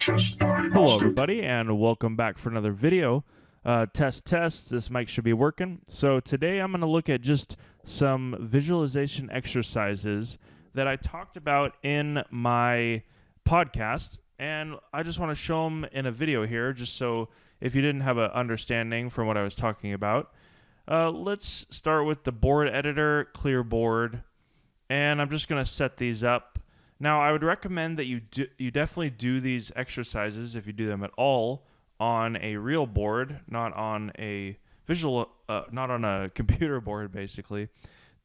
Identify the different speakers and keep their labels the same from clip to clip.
Speaker 1: Hello everybody and welcome back for another video. Test. This mic should be working. So today I'm going to look at just some visualization exercises that I talked about in my podcast, and I just want to show them in a video here just so if you didn't have an understanding from what I was talking about. Let's start with the board editor, clear board, and I'm just going to set these up. Now, I would recommend that you definitely do these exercises, if you do them at all, on a real board, not on a not on a computer board, basically.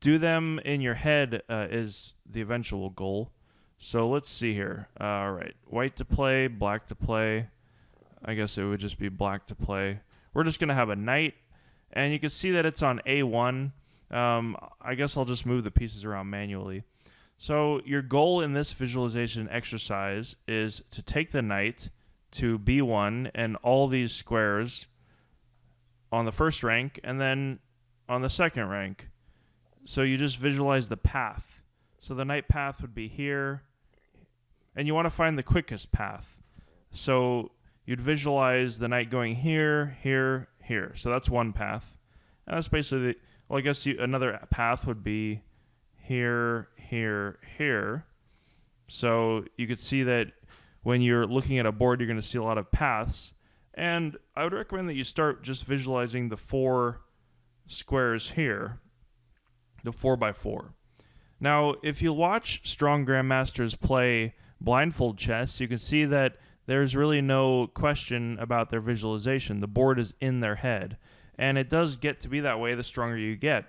Speaker 1: Do them in your head is the eventual goal. So let's see here. All right, white to play, black to play. I guess it would just be black to play. We're just going to have a knight, and you can see that it's on A1. I guess I'll just move the pieces around manually. So your goal in this visualization exercise is to take the knight to B1 and all these squares on the first rank and then on the second rank. So you just visualize the path. So the knight path would be here, and you want to find the quickest path. So you'd visualize the knight going here, here, here. So that's one path. And that's basically, well, I guess another path would be here, here, here. So you could see that when you're looking at a board, you're going to see a lot of paths. And I would recommend that you start just visualizing the 4 squares here, the 4x4. Now, if you watch strong grandmasters play blindfold chess, you can see that there's really no question about their visualization. The board is in their head. And it does get to be that way the stronger you get.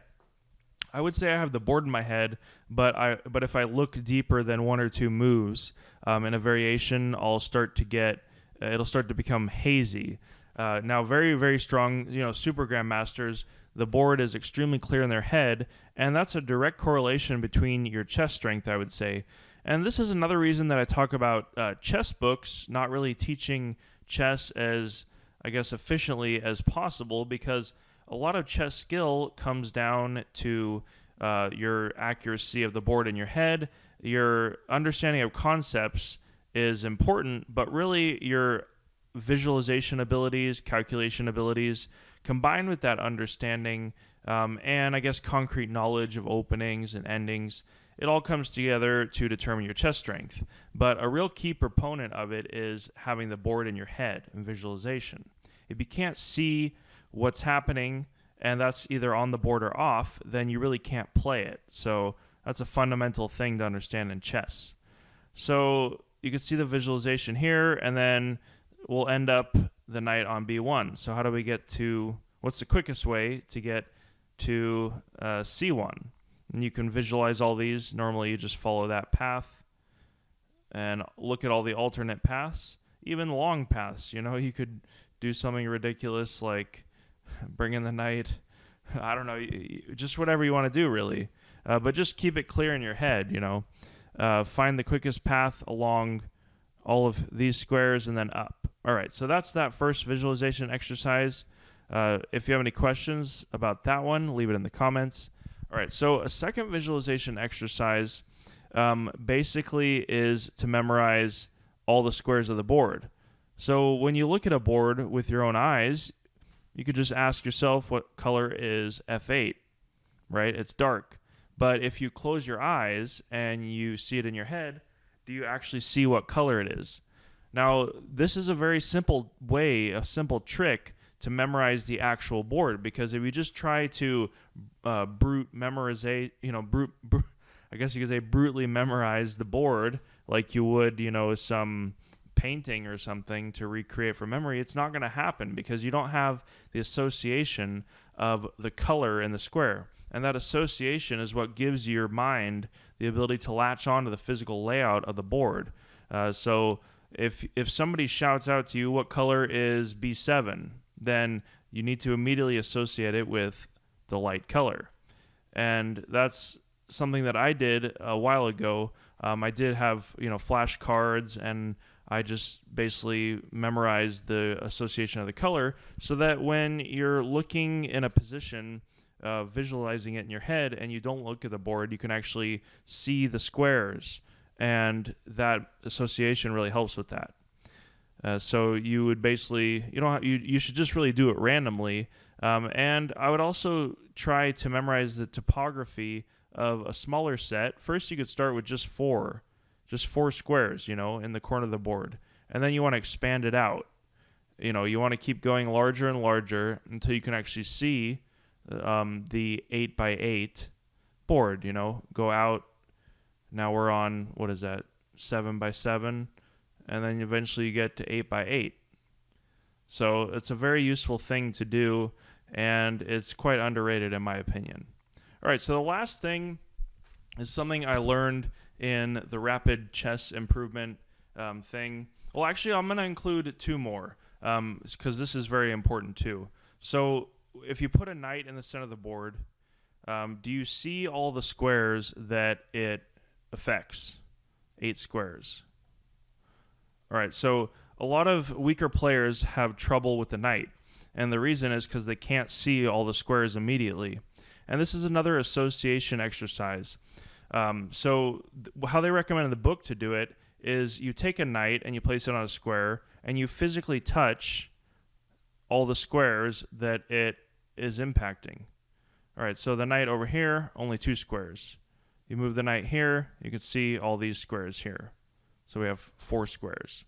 Speaker 1: I would say I have the board in my head, but if I look deeper than 1 or 2 moves in a variation, I'll start to get it'll start to become hazy. Now, very, very strong, super grandmasters, the board is extremely clear in their head, and that's a direct correlation between your chess strength, I would say. And this is another reason that I talk about chess books not really teaching chess as, I guess, efficiently as possible, because a lot of chess skill comes down to your accuracy of the board in your head. Your understanding of concepts is important, but really your visualization abilities, calculation abilities, combined with that understanding and I guess concrete knowledge of openings and endings, it all comes together to determine your chess strength. But a real key proponent of it is having the board in your head and visualization. If you can't see what's happening, and that's either on the board or off, then you really can't play it. So that's a fundamental thing to understand in chess. So you can see the visualization here, and then we'll end up the knight on B1. So how do we get to, what's the quickest way to get to C1? And you can visualize all these. Normally you just follow that path and look at all the alternate paths, even long paths. You could do something ridiculous like bring in the knight. I don't know, just whatever you want to do, really. But just keep it clear in your head, Find the quickest path along all of these squares and then up. All right, so that's that first visualization exercise. If you have any questions about that one, leave it in the comments. All right, so a second visualization exercise basically is to memorize all the squares of the board. So when you look at a board with your own eyes, you could just ask yourself what color is F8, right? It's dark. But if you close your eyes and you see it in your head, do you actually see what color it is? Now, this is a very simple way, a simple trick to memorize the actual board, because if you just try to brute memorize, I guess you could say brutally memorize the board like you would, some painting or something to recreate from memory, it's not going to happen because you don't have the association of the color in the square. And that association is what gives your mind the ability to latch on to the physical layout of the board. So if somebody shouts out to you, what color is B7, then you need to immediately associate it with the light color. And that's something that I did a while ago. I did have, flashcards, and I just basically memorized the association of the color so that when you're looking in a position, visualizing it in your head, and you don't look at the board, you can actually see the squares, and that association really helps with that. So you would basically, you should just really do it randomly. And I would also try to memorize the topography of a smaller set. First, you could start with just four squares, in the corner of the board. And then you want to expand it out. You want to keep going larger and larger until you can actually see the 8x8 board, go out. Now we're on, what is that, 7x7, and then eventually you get to 8x8. So it's a very useful thing to do, and it's quite underrated in my opinion. All right, so the last thing is something I learned in the rapid chess improvement thing. Well, actually, I'm going to include two more because this is very important too. So if you put a knight in the center of the board, do you see all the squares that it affects? 8 squares. All right, so a lot of weaker players have trouble with the knight, and the reason is because they can't see all the squares immediately. And this is another association exercise. So how they recommend in the book to do it is you take a knight and you place it on a square, and you physically touch all the squares that it is impacting. All right, so the knight over here, only 2 squares. You move the knight here, you can see all these squares here. So we have 4 squares.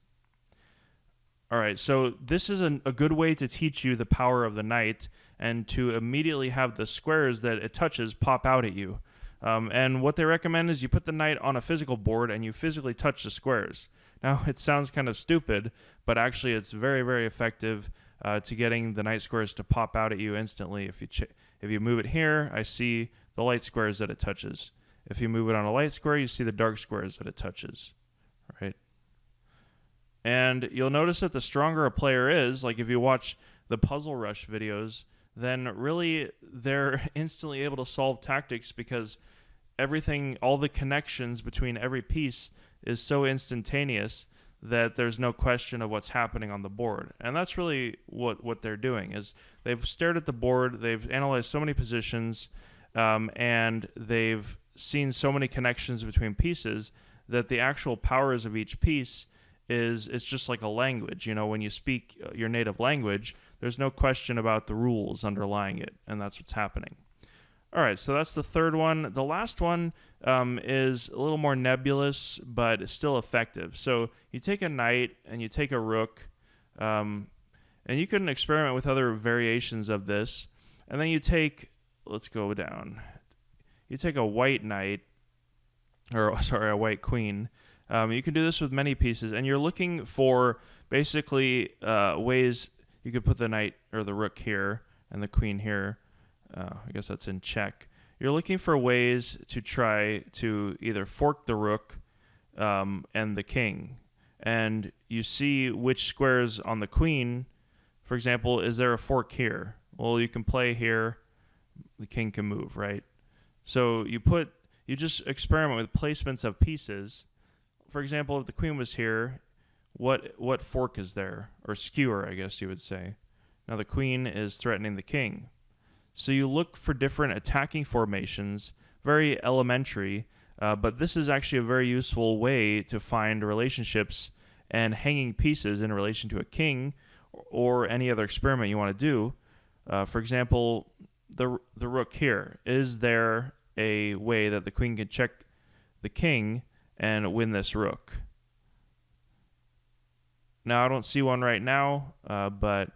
Speaker 1: All right, so this is a good way to teach you the power of the knight and to immediately have the squares that it touches pop out at you. And what they recommend is you put the knight on a physical board and you physically touch the squares. Now, it sounds kind of stupid, but actually it's very, very effective to getting the knight squares to pop out at you instantly. If you move it here, I see the light squares that it touches. If you move it on a light square, you see the dark squares that it touches. Right? And you'll notice that the stronger a player is, like if you watch the Puzzle Rush videos, then really they're instantly able to solve tactics because all the connections between every piece is so instantaneous that there's no question of what's happening on the board. And that's really what they're doing, is they've stared at the board, they've analyzed so many positions, and they've seen so many connections between pieces that the actual powers of each piece it's just like a language. When you speak your native language, there's no question about the rules underlying it, and that's what's happening. All right, so that's the third one. The last one is a little more nebulous, but it's still effective. So you take a knight and you take a rook, and you can experiment with other variations of this. And then you take, let's go down. You take a white knight, or sorry, a white queen. You can do this with many pieces, and you're looking for basically ways you could put the knight or the rook here and the queen here. I guess that's in check. You're looking for ways to try to either fork the rook and the king, and you see which squares on the queen. For example, is there a fork here? Well, you can play here. The king can move, right? So you just experiment with placements of pieces. For example, if the queen was here, what fork is there? Or skewer, I guess you would say. Now the queen is threatening the king. So you look for different attacking formations, very elementary, but this is actually a very useful way to find relationships and hanging pieces in relation to a king or any other experiment you want to do. For example, the rook here. Is there a way that the queen can check the king and win this rook? Now, I don't see one right now, but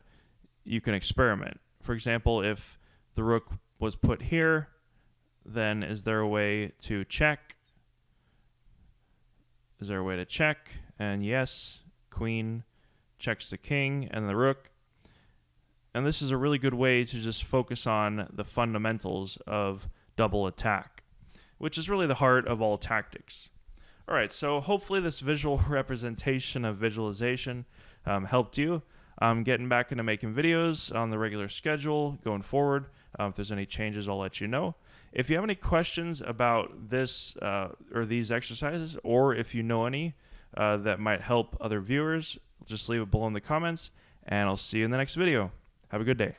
Speaker 1: you can experiment. For example, if the rook was put here, then is there a way to check? Is there a way to check? And yes, queen checks the king and the rook. And this is a really good way to just focus on the fundamentals of double attack, which is really the heart of all tactics. All right, so hopefully this visual representation of visualization helped you. I'm getting back into making videos on the regular schedule going forward. If there's any changes, I'll let you know. If you have any questions about this or these exercises, or if you know any that might help other viewers, just leave it below in the comments, and I'll see you in the next video. Have a good day.